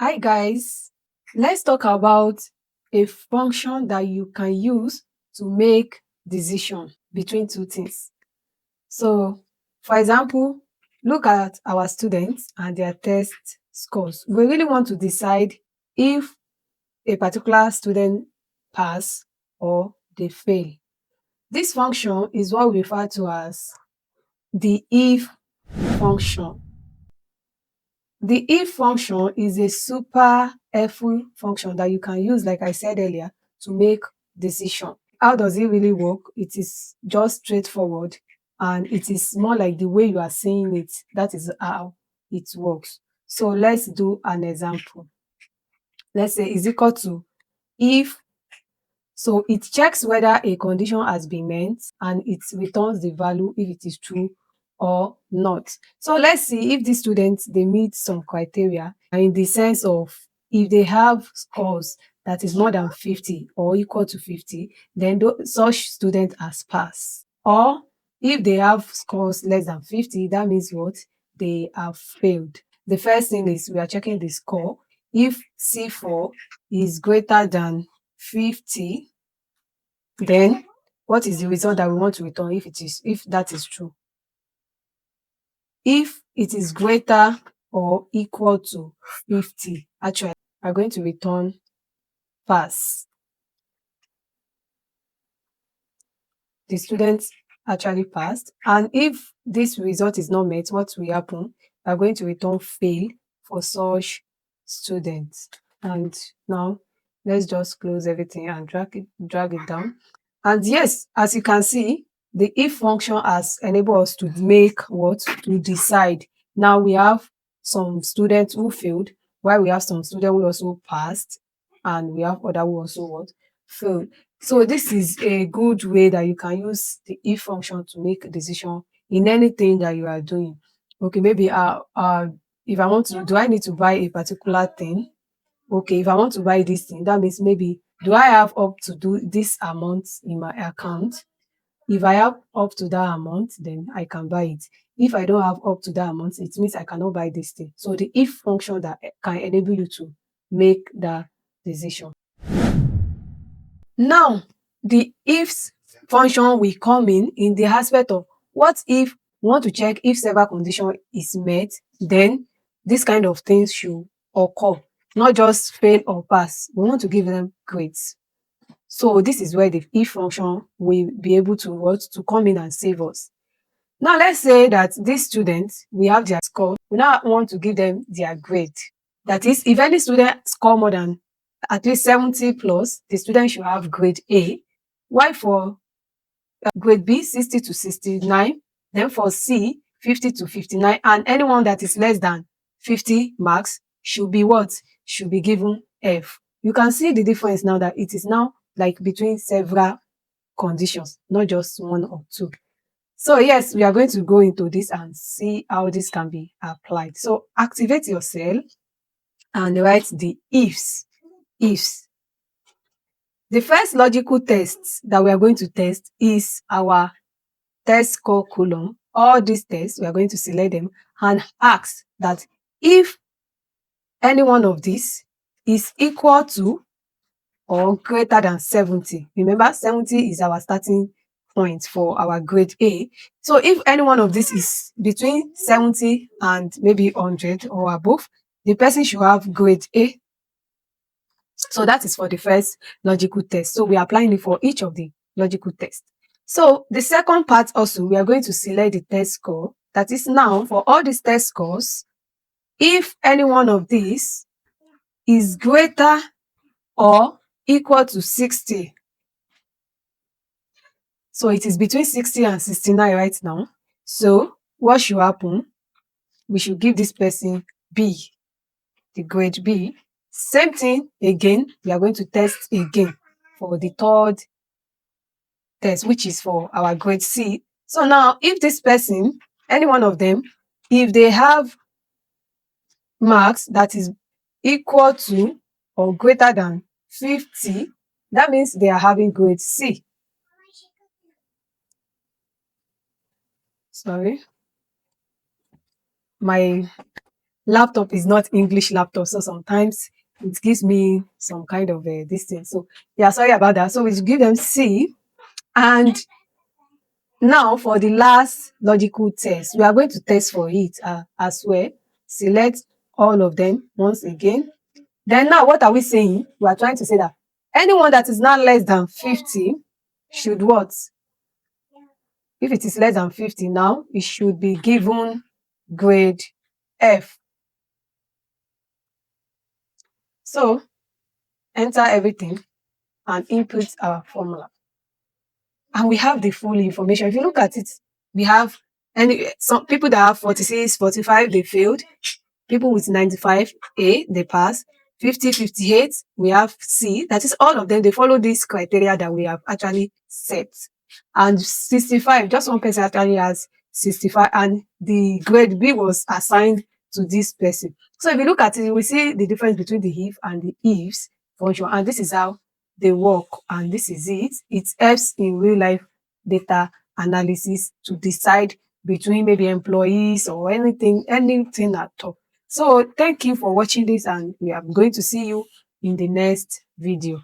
Hi guys, let's talk about a function that you can use to make decision between two things. So, for example, look at our students and their test scores. We really want to decide if a particular student pass or they fail. This function is what we refer to as the if function. The if function is a super helpful function that you can use, like I said earlier, to make decision. How does it really work? It is just straightforward and it is more like the way you are saying it. That is how it works. So let's do an example. Let's say is equal to if, so it checks whether a condition has been met and it returns the value if it is true or not. So let's see if the students they meet some criteria in the sense of if they have scores that is more than 50 or equal to 50, then such student has passed. Or if they have scores less than 50, that means what? They have failed. The first thing is we are checking the score. If C4 is greater than 50, then what is the result that we want to return if that is true? If it is greater or equal to 50, actually, we are going to return pass. The students actually passed. And if this result is not met, what will happen? We are going to return fail for such students. And now let's just close everything and drag it down. And yes, as you can see, the if function has enabled us to make what? To decide. Now we have some students who failed, while we have some students who also passed, and we have other who also what? Failed. So this is a good way that you can use the if function to make a decision in anything that you are doing. Okay, maybe if I want to, do I need to buy a particular thing? Okay, if I want to buy this thing, that means maybe do I have up to do this amount in my account? If I have up to that amount, then I can buy it. If I don't have up to that amount, it means I cannot buy this thing. So the if function that can enable you to make that decision. Now, the ifs function will come in the aspect of what if we want to check if several condition is met, then this kind of things should occur, not just fail or pass. We want to give them grades. So this is where the if function will be able to what to come in and save us. Now let's say that these students, we have their score. We now want to give them their grade. That is, if any student score more than at least 70 plus, the student should have grade A. While for grade B, 60 to 69, then for C, 50 to 59, and anyone that is less than 50 marks should be what? Should be given F. You can see the difference now that it is now like between several conditions, not just one or two. So yes, we are going to go into this and see how this can be applied. So activate your cell and write the ifs. Ifs. The first logical test that we are going to test is our test score column. All these tests, we are going to select them and ask that if any one of these is equal to or greater than 70. Remember, 70 is our starting point for our grade A. So if any one of this is between 70 and maybe 100 or above, the person should have grade A. So that is for the first logical test. So we are applying it for each of the logical tests. So the second part also, we are going to select the test score. That is now for all these test scores, if any one of these is greater or equal to 60. So it is between 60 and 69 right now. So what should happen? We should give this person B, the grade B. Same thing again, we are going to test again for the third test, which is for our grade C. So now, if this person, any one of them, if they have marks that is equal to or greater than 50, that means they are having grade C. Sorry. My laptop is not English laptop, so sometimes it gives me some kind of this thing. So yeah, sorry about that. So we give them C. And now for the last logical test, we are going to test for it as well. Select all of them once again. Then now what are we saying? We are trying to say that anyone that is not less than 50 should what? If it is less than 50 now, it should be given grade F. So enter everything and input our formula. And we have the full information. If you look at it, we have some people that have 46, 45, they failed. People with 95, A, they pass. 50, 58, we have C. That is all of them. They follow this criteria that we have actually set. And 65, just one person actually has 65, and the grade B was assigned to this person. So if you look at it, we see the difference between the if and the ifs function, and this is how they work, and this is it. It helps in real life data analysis to decide between maybe employees or anything at all. So thank you for watching this, and we are going to see you in the next video.